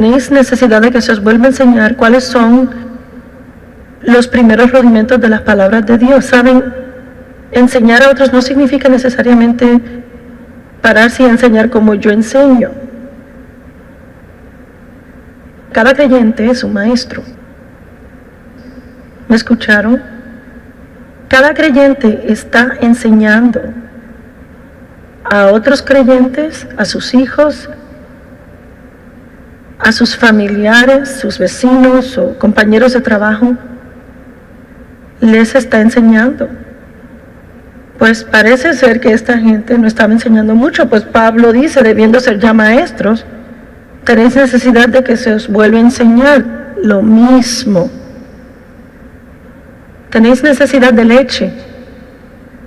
Tenéis necesidad de que se os vuelva a enseñar cuáles son los primeros rudimentos de las palabras de Dios. Saben, enseñar a otros no significa necesariamente pararse y enseñar como yo enseño. Cada creyente es un maestro. ¿Me escucharon? Cada creyente está enseñando a otros creyentes, a sus hijos, a sus familiares, sus vecinos o compañeros de trabajo. Les está enseñando. Pues parece ser que esta gente no estaba enseñando mucho, pues Pablo dice, debiendo ser ya maestros, tenéis necesidad de que se os vuelva a enseñar lo mismo. Tenéis necesidad de leche,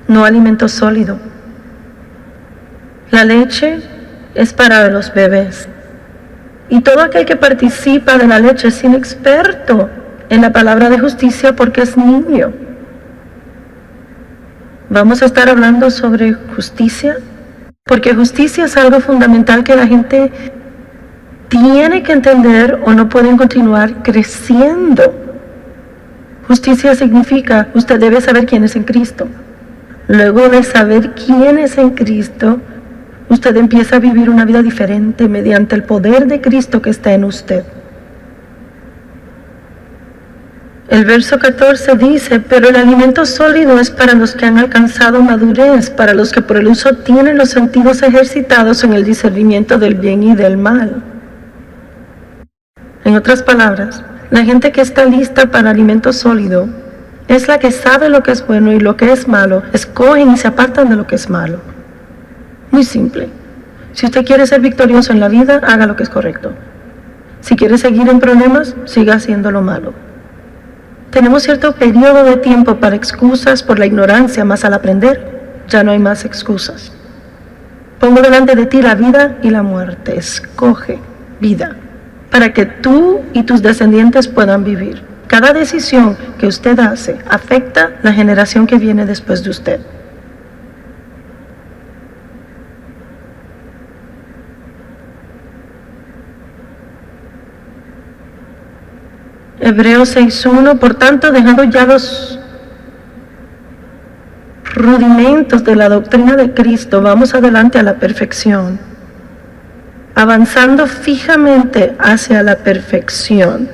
no alimento sólido. La leche es para los bebés. Y todo aquel que participa de la leche es inexperto en la palabra de justicia porque es niño. Vamos a estar hablando sobre justicia, porque justicia es algo fundamental que la gente tiene que entender o no pueden continuar creciendo. Justicia significa, usted debe saber quién es en Cristo. Luego de saber quién es en Cristo, usted empieza a vivir una vida diferente mediante el poder de Cristo que está en usted. El verso 14 dice, pero el alimento sólido es para los que han alcanzado madurez, para los que por el uso tienen los sentidos ejercitados en el discernimiento del bien y del mal. En otras palabras, la gente que está lista para alimento sólido es la que sabe lo que es bueno y lo que es malo, escogen y se apartan de lo que es malo. Muy simple. Si usted quiere ser victorioso en la vida, haga lo que es correcto. Si quiere seguir en problemas, siga haciendo lo malo. Tenemos cierto periodo de tiempo para excusas por la ignorancia, mas al aprender, ya no hay más excusas. Pongo delante de ti la vida y la muerte. Escoge vida, para que tú y tus descendientes puedan vivir. Cada decisión que usted hace afecta la generación que viene después de usted. Hebreos 6:1, por tanto, dejando ya los rudimentos de la doctrina de Cristo, vamos adelante a la perfección, avanzando fijamente hacia la perfección.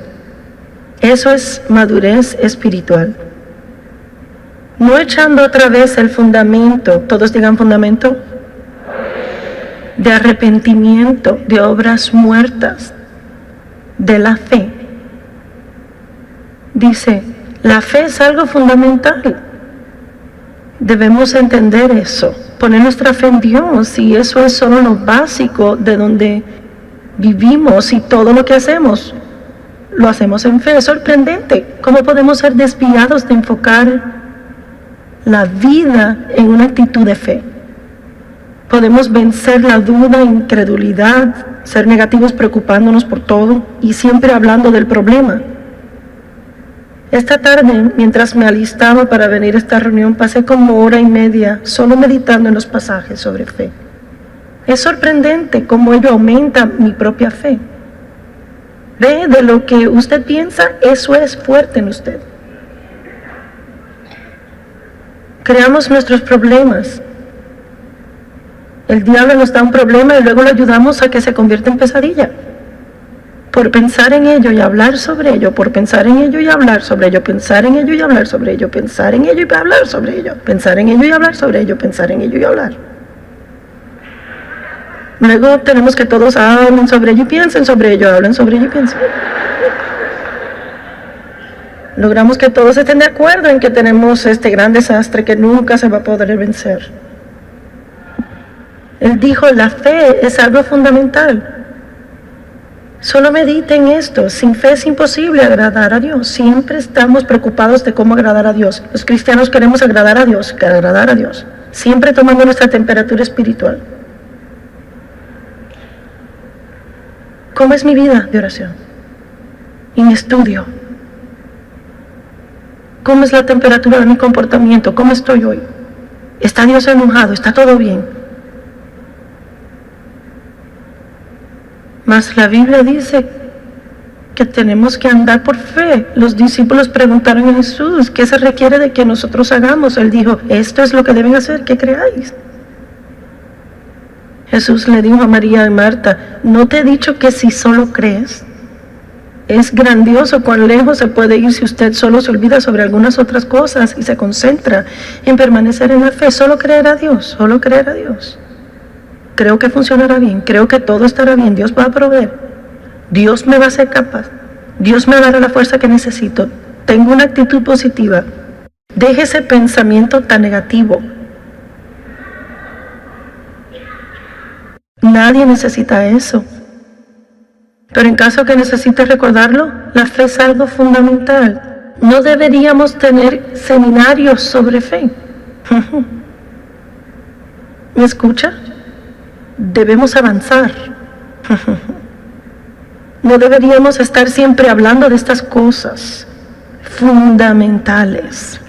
Eso es madurez espiritual. No echando otra vez el fundamento, todos digan fundamento, de arrepentimiento, de obras muertas, de la fe. Dice, la fe es algo fundamental. Debemos entender eso, poner nuestra fe en Dios, y eso es solo lo básico de donde vivimos, y todo lo que hacemos, lo hacemos en fe. Es sorprendente cómo podemos ser desviados de enfocar la vida en una actitud de fe. Podemos vencer la duda, incredulidad, ser negativos preocupándonos por todo y siempre hablando del problema. Esta tarde, mientras me alistaba para venir a esta reunión, pasé como hora y media solo meditando en los pasajes sobre fe. Es sorprendente cómo ello aumenta mi propia fe. Ve, de lo que usted piensa, eso es fuerte en usted. Creamos nuestros problemas. El diablo nos da un problema y luego lo ayudamos a que se convierta en pesadilla. Por pensar en ello y hablar sobre ello, por pensar en ello y hablar sobre ello, pensar en ello y hablar sobre ello, pensar en ello y hablar sobre ello, pensar en ello y hablar sobre ello, pensar en ello y hablar. Luego tenemos que todos hablen sobre ello y piensen sobre ello, hablen sobre ello y piensen. Logramos que todos estén de acuerdo en que tenemos este gran desastre que nunca se va a poder vencer. Él dijo, la fe es algo fundamental. Solo medite en esto. Sin fe es imposible agradar a Dios. Siempre estamos preocupados de cómo agradar a Dios. Los cristianos queremos agradar a Dios, siempre tomando nuestra temperatura espiritual. ¿Cómo es mi vida de oración? Y mi estudio. ¿Cómo es la temperatura de mi comportamiento? ¿Cómo estoy hoy? ¿Está Dios enojado? ¿Está todo bien? Mas la Biblia dice que tenemos que andar por fe. Los discípulos preguntaron a Jesús, ¿qué se requiere de que nosotros hagamos? Él dijo, esto es lo que deben hacer, que creáis. Jesús le dijo a María y Marta, ¿no te he dicho que si solo crees? Es grandioso cuán lejos se puede ir si usted solo se olvida sobre algunas otras cosas y se concentra en permanecer en la fe. Solo creer a Dios, solo creer a Dios. Creo que funcionará bien, creo que todo estará bien, Dios va a proveer, Dios me va a hacer capaz, Dios me dará la fuerza que necesito. Tengo una actitud positiva. Deje ese pensamiento tan negativo. Nadie necesita eso. Pero en caso que necesite recordarlo, la fe es algo fundamental. No deberíamos tener seminarios sobre fe. ¿Me escucha? Debemos avanzar. No deberíamos estar siempre hablando de estas cosas fundamentales.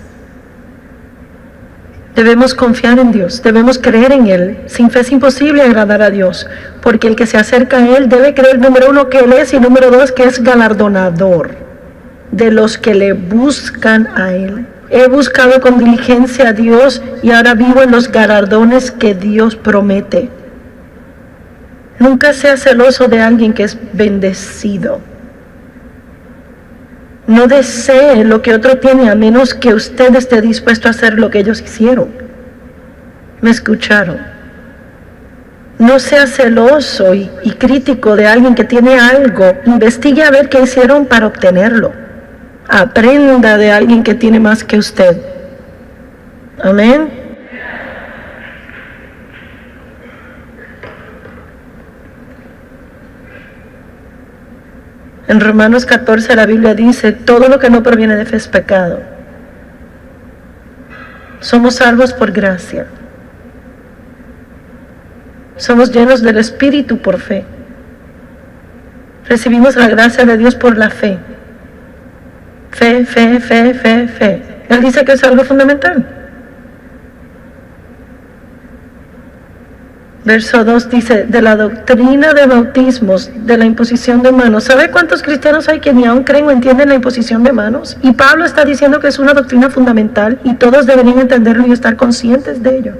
Debemos confiar en Dios, debemos creer en Él. Sin fe es imposible agradar a Dios, porque el que se acerca a Él debe creer, número uno, que Él es, y número dos, que es galardonador de los que le buscan a Él. He buscado con diligencia a Dios y ahora vivo en los galardones que Dios promete. Nunca sea celoso de alguien que es bendecido. No desee lo que otro tiene a menos que usted esté dispuesto a hacer lo que ellos hicieron. ¿Me escucharon? No sea celoso y crítico de alguien que tiene algo. Investigue a ver qué hicieron para obtenerlo. Aprenda de alguien que tiene más que usted. Amén. En Romanos 14 la Biblia dice, todo lo que no proviene de fe es pecado. Somos salvos por gracia. Somos llenos del Espíritu por fe. Recibimos la gracia de Dios por la fe. Fe, fe, fe, fe, fe. Él dice que es algo fundamental. Verso 2 dice, de la doctrina de bautismos, de la imposición de manos. ¿Sabe cuántos cristianos hay que ni aún creen o entienden la imposición de manos? Y Pablo está diciendo que es una doctrina fundamental y todos deberían entenderlo y estar conscientes de ello.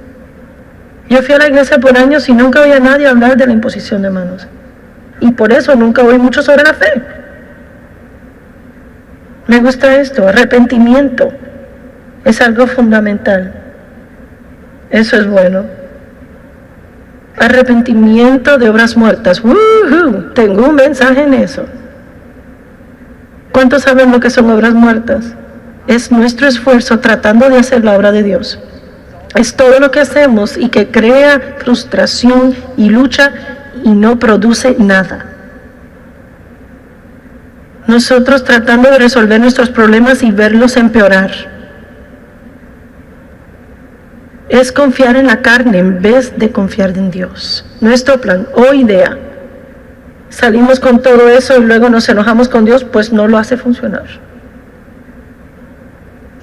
Yo fui a la iglesia por años y nunca oí a nadie hablar de la imposición de manos. Y por eso nunca oí mucho sobre la fe. Me gusta esto, arrepentimiento. Es algo fundamental. Eso es bueno. Arrepentimiento de obras muertas. ¡Woohoo! Tengo un mensaje en eso. ¿Cuántos saben lo que son obras muertas? Es nuestro esfuerzo tratando de hacer la obra de Dios. Es todo lo que hacemos y que crea frustración y lucha y no produce nada. Nosotros tratando de resolver nuestros problemas y verlos empeorar. Es confiar en la carne en vez de confiar en Dios. Nuestro plan o idea. Salimos con todo eso y luego nos enojamos con Dios, pues no lo hace funcionar.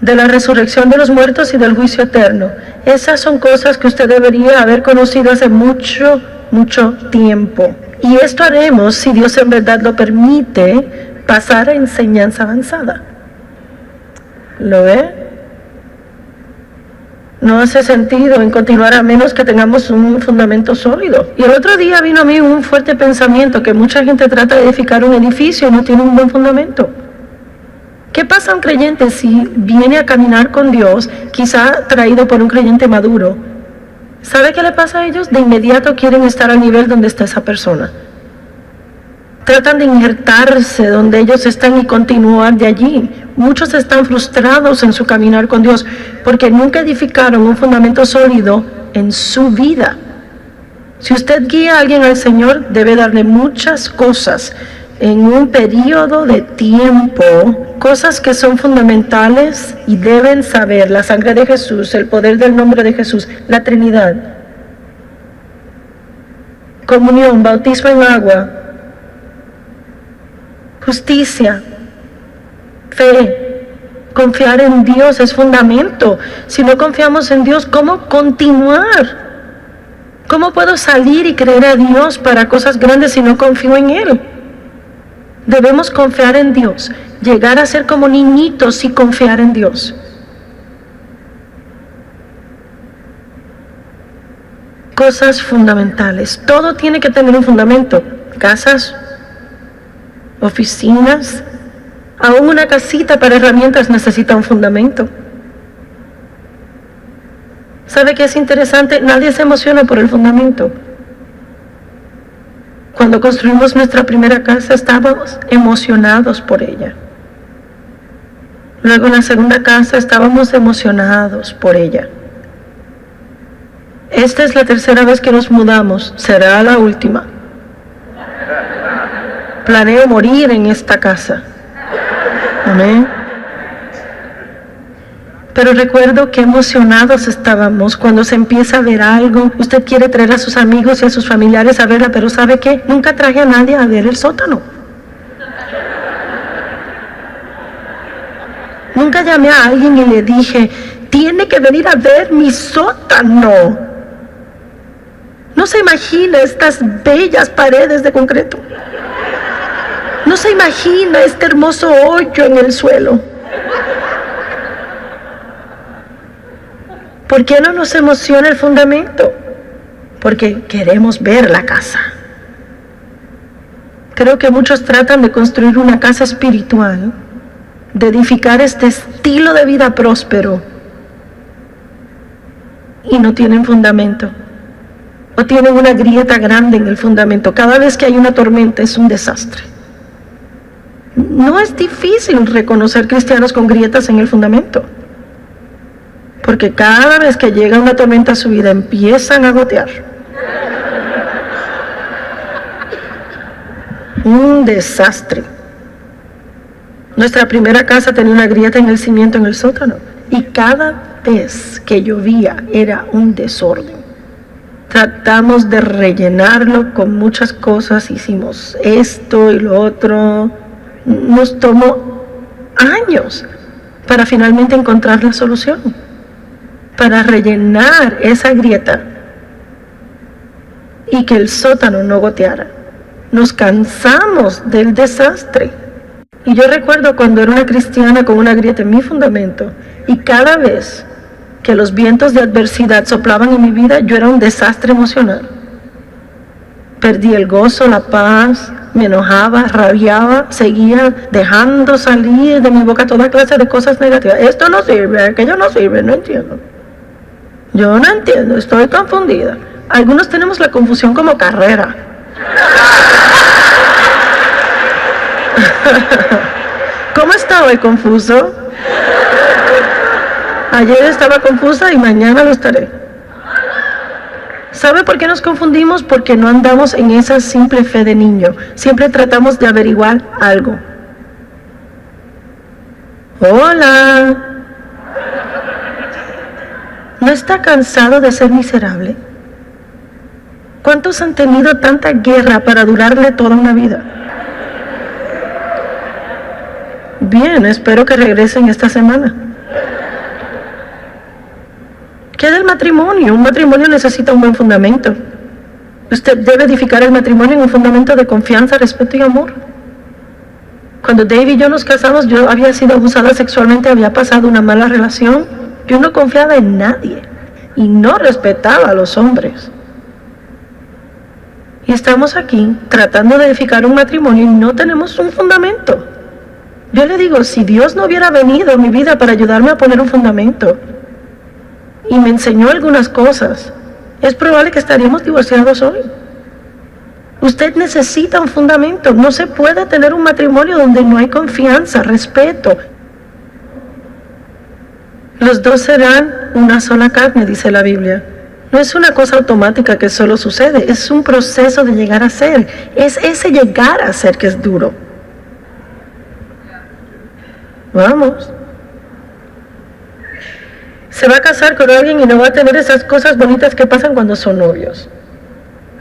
De la resurrección de los muertos y del juicio eterno. Esas son cosas que usted debería haber conocido hace mucho, mucho tiempo. Y esto haremos, si Dios en verdad lo permite, pasar a enseñanza avanzada. ¿Lo ve? No hace sentido en continuar a menos que tengamos un fundamento sólido. Y el otro día vino a mí un fuerte pensamiento que mucha gente trata de edificar un edificio y no tiene un buen fundamento. ¿Qué pasa a un creyente si viene a caminar con Dios, quizá traído por un creyente maduro? ¿Sabe qué le pasa a ellos? De inmediato quieren estar al nivel donde está esa persona. Tratan de injertarse donde ellos están y continuar de allí. Muchos están frustrados en su caminar con Dios porque nunca edificaron un fundamento sólido en su vida. Si usted guía a alguien al Señor, debe darle muchas cosas en un periodo de tiempo, cosas que son fundamentales y deben saber: la sangre de Jesús, el poder del nombre de Jesús, la Trinidad, comunión, bautismo en agua, justicia, fe. Confiar en Dios es fundamento. Si no confiamos en Dios, ¿cómo continuar? ¿Cómo puedo salir y creer a Dios para cosas grandes si no confío en Él? Debemos confiar en Dios, llegar a ser como niñitos y confiar en Dios. Cosas fundamentales. Todo tiene que tener un fundamento. Casas, oficinas, aún una casita para herramientas necesita un fundamento. ¿Sabe qué es interesante? Nadie se emociona por el fundamento. Cuando construimos nuestra primera casa estábamos emocionados por ella. Luego en la segunda casa estábamos emocionados por ella. Esta es la tercera vez que nos mudamos, será la última. Planeo morir en esta casa. Amén. Pero recuerdo qué emocionados estábamos cuando se empieza a ver algo. Usted quiere traer a sus amigos y a sus familiares a verla, pero ¿sabe qué? Nunca traje a nadie a ver el sótano. Nunca llamé a alguien y le dije, tiene que venir a ver mi sótano. No se imagina estas bellas paredes de concreto. No se imagina este hermoso hoyo en el suelo. ¿Por qué no nos emociona el fundamento? Porque queremos ver la casa. Creo que muchos tratan de construir una casa espiritual, de edificar este estilo de vida próspero, y no tienen fundamento. O tienen una grieta grande en el fundamento. Cada vez que hay una tormenta es un desastre. No es difícil reconocer cristianos con grietas en el fundamento. Porque cada vez que llega una tormenta a su vida empiezan a gotear. Un desastre. Nuestra primera casa tenía una grieta en el cimiento en el sótano. Y cada vez que llovía era un desorden. Tratamos de rellenarlo con muchas cosas. Hicimos esto y lo otro. Nos tomó años para finalmente encontrar la solución. Para rellenar esa grieta y que el sótano no goteara. Nos cansamos del desastre. Y yo recuerdo cuando era una cristiana con una grieta en mi fundamento, y cada vez que los vientos de adversidad soplaban en mi vida, yo era un desastre emocional. Perdí el gozo, la paz, me enojaba, rabiaba, seguía dejando salir de mi boca toda clase de cosas negativas. Esto no sirve, aquello no sirve, no entiendo. Yo no entiendo, estoy confundida. Algunos tenemos la confusión como carrera. ¿Cómo está hoy confuso? Ayer estaba confusa y mañana lo estaré. ¿Sabe por qué nos confundimos? Porque no andamos en esa simple fe de niño. Siempre tratamos de averiguar algo. Hola. ¿No está cansado de ser miserable? ¿Cuántos han tenido tanta guerra para durarle toda una vida? Bien, espero que regresen esta semana. ¿Qué del matrimonio? Un matrimonio necesita un buen fundamento. Usted debe edificar el matrimonio en un fundamento de confianza, respeto y amor. Cuando Dave y yo nos casamos, yo había sido abusada sexualmente, había pasado una mala relación. Yo no confiaba en nadie y no respetaba a los hombres. Y estamos aquí tratando de edificar un matrimonio y no tenemos un fundamento. Yo le digo, si Dios no hubiera venido a mi vida para ayudarme a poner un fundamento y me enseñó algunas cosas, es probable que estaríamos divorciados hoy. Usted necesita un fundamento. No se puede tener un matrimonio donde no hay confianza, respeto. Los dos serán una sola carne, dice la Biblia. No es una cosa automática que solo sucede, es un proceso de llegar a ser. Es ese llegar a ser que es duro. Vamos. Se va a casar con alguien y no va a tener esas cosas bonitas que pasan cuando son novios.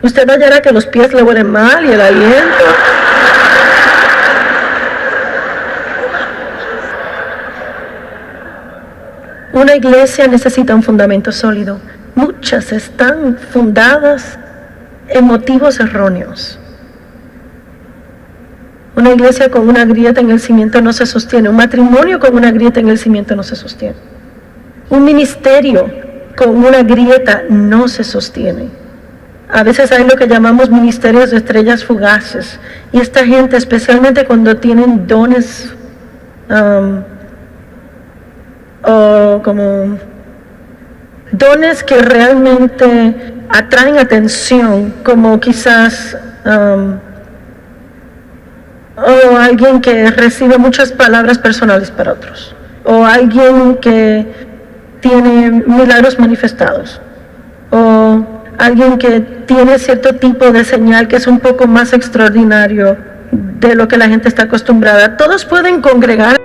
Usted hallará que los pies le huelen mal y el aliento. Una iglesia necesita un fundamento sólido. Muchas están fundadas en motivos erróneos. Una iglesia con una grieta en el cimiento no se sostiene. Un matrimonio con una grieta en el cimiento no se sostiene. Un ministerio con una grieta no se sostiene. A veces hay lo que llamamos ministerios de estrellas fugaces. Y esta gente, especialmente cuando tienen dones o como dones que realmente atraen atención, como quizás o alguien que recibe muchas palabras personales para otros, o alguien que tiene milagros manifestados, o alguien que tiene cierto tipo de señal que es un poco más extraordinario de lo que la gente está acostumbrada. Todos pueden congregar.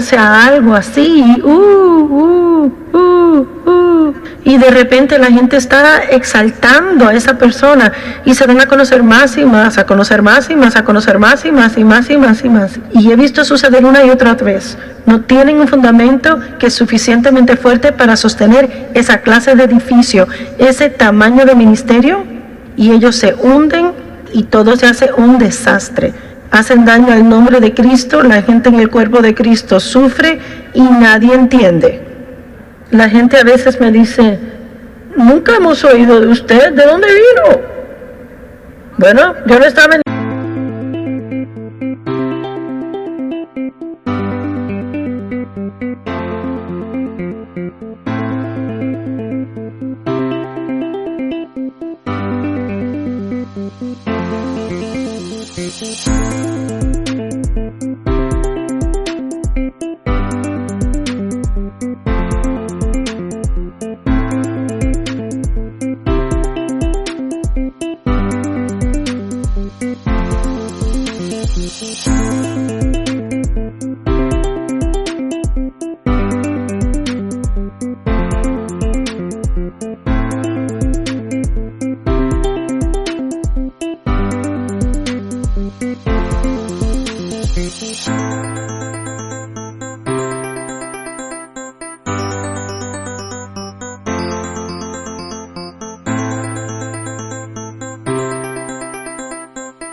Sea algo así, y de repente la gente está exaltando a esa persona y se dan a conocer más y más, a conocer más y más, a conocer más y más y más y más y más. Y he visto suceder una y otra vez. No tienen un fundamento que es suficientemente fuerte para sostener esa clase de edificio, ese tamaño de ministerio, y ellos se hunden y todo se hace un desastre. Hacen daño al nombre de Cristo, la gente en el cuerpo de Cristo sufre y nadie entiende. La gente a veces me dice, nunca hemos oído de usted, ¿de dónde vino? Bueno, yo no estaba en...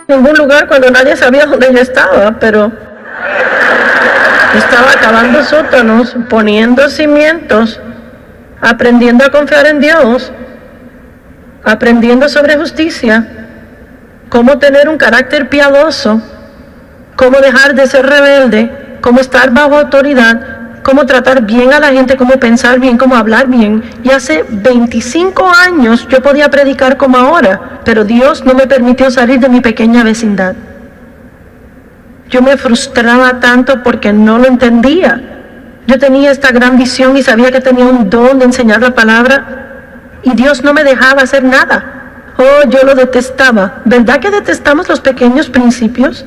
ningún lugar cuando nadie sabía dónde ella estaba, pero estaba cavando sótanos, poniendo cimientos, aprendiendo a confiar en Dios, aprendiendo sobre justicia, cómo tener un carácter piadoso, cómo dejar de ser rebelde, cómo estar bajo autoridad, cómo tratar bien a la gente, cómo pensar bien, cómo hablar bien. Y hace 25 años yo podía predicar como ahora, pero Dios no me permitió salir de mi pequeña vecindad. Yo me frustraba tanto porque no lo entendía. Yo tenía esta gran visión y sabía que tenía un don de enseñar la palabra y Dios no me dejaba hacer nada. Oh, yo lo detestaba. ¿Verdad que detestamos los pequeños principios?